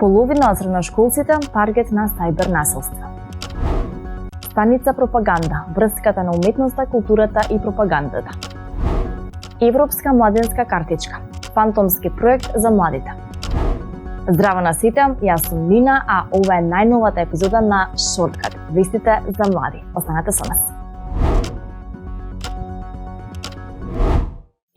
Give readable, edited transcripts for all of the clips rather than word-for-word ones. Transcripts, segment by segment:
Половина од средношколците таргет на сајбер насилство. Станица пропаганда, врската на уметноста, културата и пропагандата. Европска младенска картичка, фантомски проект за младите. Здраво на сите, јас сум Нина, а ова е најновата епизода на Шорткат, вестите за млади. Останете со нас.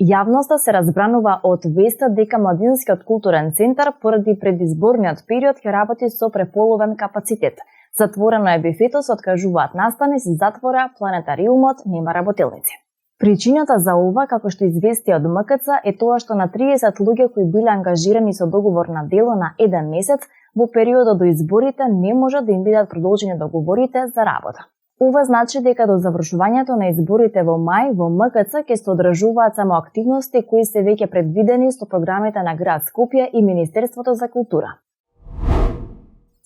Јавноста се разбранува од веста дека Младинскиот културен центар поради предизборниот период ќе работи со преполовен капацитет. Затворено е бифето, се откажуваат настани, се затвора планетариумот, нема работилници. Причината за ова, како што извести од МКЦ, е тоа што на 30 луѓе кои биле ангажирани со договор на дело на 1 месец, во периодот до изборите не може да им бидат продолжени договорите за работа. Ова значи дека до завршувањето на изборите во мај во МКЦ ќе се одржуваат само активности кои се веќе предвидени со програмите на град Скопје и Министерството за култура.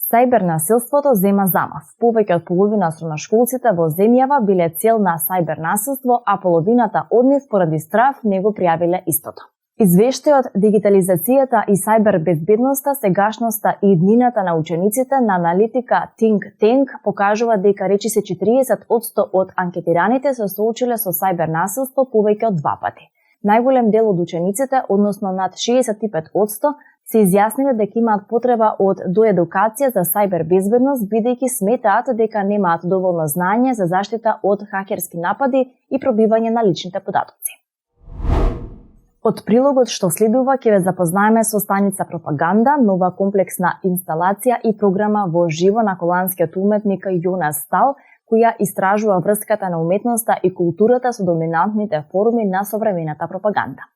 Сајбер насилството зема замав. Повеќе од половина средношколците во земјава биле цел на сајбер насилство, а половината од нив поради страв не го пријавиле истото. Извештајот Дигитализацијата и сајбер безбедноста, сегашноста и иднината на учениците на аналитика Think Tank покажува дека речиси 40% од анкетираните се соочиле со сајбер насилство повеќе од 2 пати. Најголем дел од учениците, односно над 65%, се изјасниле дека имаат потреба од доедукација за сајбер безбедност, бидејќи сметаат дека немаат доволно знаење за заштита од хакерски напади и пробивање на личните податоци. Од прилогот што следува ќе ве запознаеме со станица пропаганда, нова комплексна инсталација и програма во живо на холандскиот уметник Јонас Стал, која истражува врската на уметноста и културата со доминантните форми на современата пропаганда.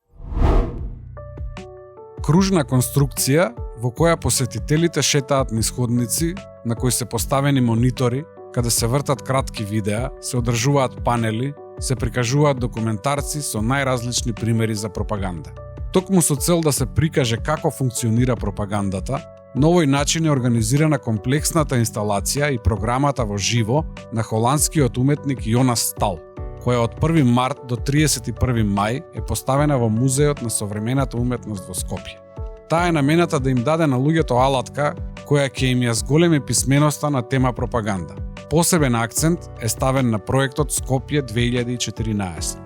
Кружна конструкција во која посетителите шетаат низ ходници на кои се поставени монитори, каде се вртат кратки видеа, се одржуваат панели, се прикажуваат документарци со најразлични примери за пропаганда. Токму со цел да се прикаже како функционира пропагандата, на овој начин е организирана комплексната инсталација и програмата во живо на холандскиот уметник Јонас Стал, која од 1 март до 31 мај е поставена во Музеот на современата уметност во Скопје. Таа е намената да им даде на луѓето алатка која ќе им ја зголеми писменоста на тема пропаганда. Посебен акцент е ставен на проектот Скопје 2014.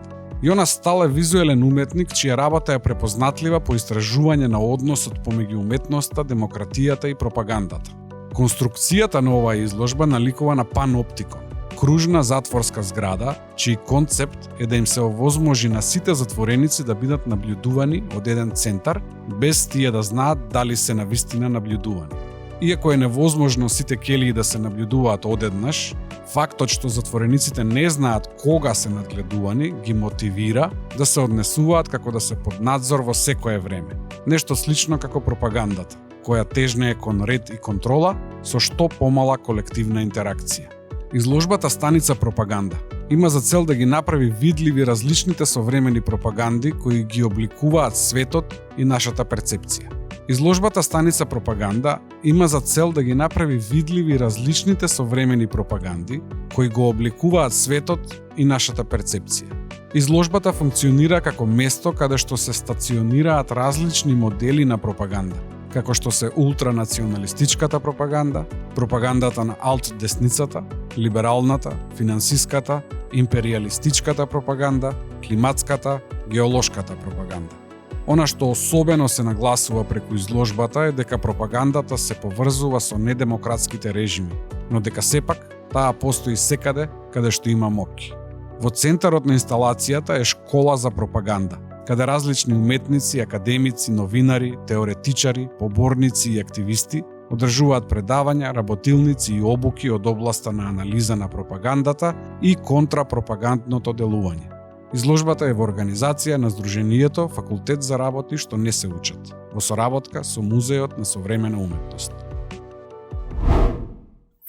Јонас Стал е визуелен уметник чија работа е препознатлива по истражување на односот помеѓу уметноста, демократијата и пропагандата. Конструкцијата на оваа изложба наликува на паноптикон, кружна затворска зграда, чиј концепт е да им се овозможи на сите затвореници да бидат наблюдувани од еден центар, без тие да знаат дали се навистина наблюдувани. Иако е невозможно сите келии да се наблюдуваат одеднаш, фактот што затворениците не знаат кога се надгледувани ги мотивира да се однесуваат како да се под надзор во секое време. Нешто слично како пропагандата, која тежнее кон ред и контрола со што помала колективна интеракција. Изложбата Станица пропаганда има за цел да ги направи видливи различните современи пропаганди кои ги обликуваат светот и нашата перцепција. Изложбата Станица пропаганда има за цел да ги направи видливи различните современи пропаганди кои го обликуваат светот и нашата перцепција. Изложбата функционира како место каде што се стационираат различни модели на пропаганда, како што се ултранационалистичката пропаганда, пропагандата на алт-десницата, либералната, финансиската, империалистичката пропаганда, климатската, геолошката пропаганда. Она што особено се нагласува преку изложбата е дека пропагандата се поврзува со недемократските режими, но дека сепак таа постои секаде каде што има моќ. Во центарот на инсталацијата е школа за пропаганда, каде различни уметници, академици, новинари, теоретичари, поборници и активисти одржуваат предавања, работилници и обуки од областа на анализа на пропагандата и контрапропагандното делување. Изложбата е во организација на Сдруженијето Факултет за работи што не се учат, во соработка со Музеот на современа уметност.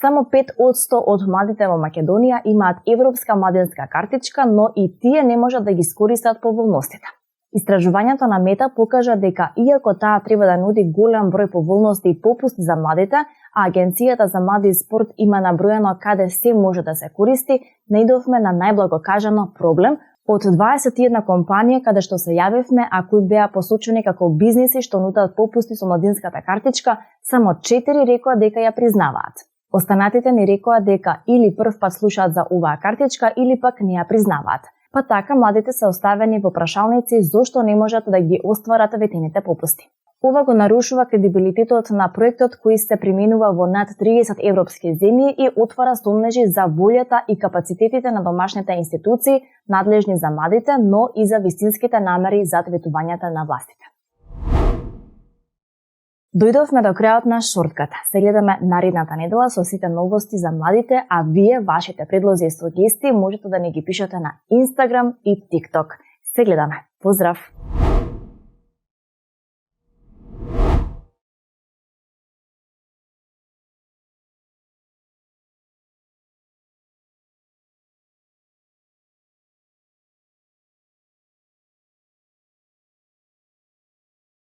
Само 5% од младите во Македонија имаат европска младенска картичка, но и тие не можат да ги искористат поволностите. Истражувањето на Мета покажа дека иако таа треба да нуди голем број поволности и попусти за младите, а Агенцијата за млади и спорт има наброено каде се може да се користи, наидовме на најблаго кажано проблем, Од 21 компанија каде што се јавивме, а кои беа посочени како бизниси што нудат попусти со младинската картичка, само 4 рекоа дека ја признаваат. Останатите ни рекоа дека или прв пат слушаат за оваа картичка или пак не ја признаваат. Па така младите се оставени во прашалници зошто не можат да ги остварат ветените попусти. Ова го нарушува кредибилитетот на проектот кој се применува во над 30 европски земји и отвара сомнежи за волјата и капацитетите на домашните институции надлежни за младите, но и за вистинските намери зад ветувањата на властите. Дојдовме до крајот на шорткат. Се гледаме наредната недела со сите новости за младите, а вие вашите предлози и сугестии можете да ни ги пишете на Instagram и TikTok. Се гледаме. Поздрав!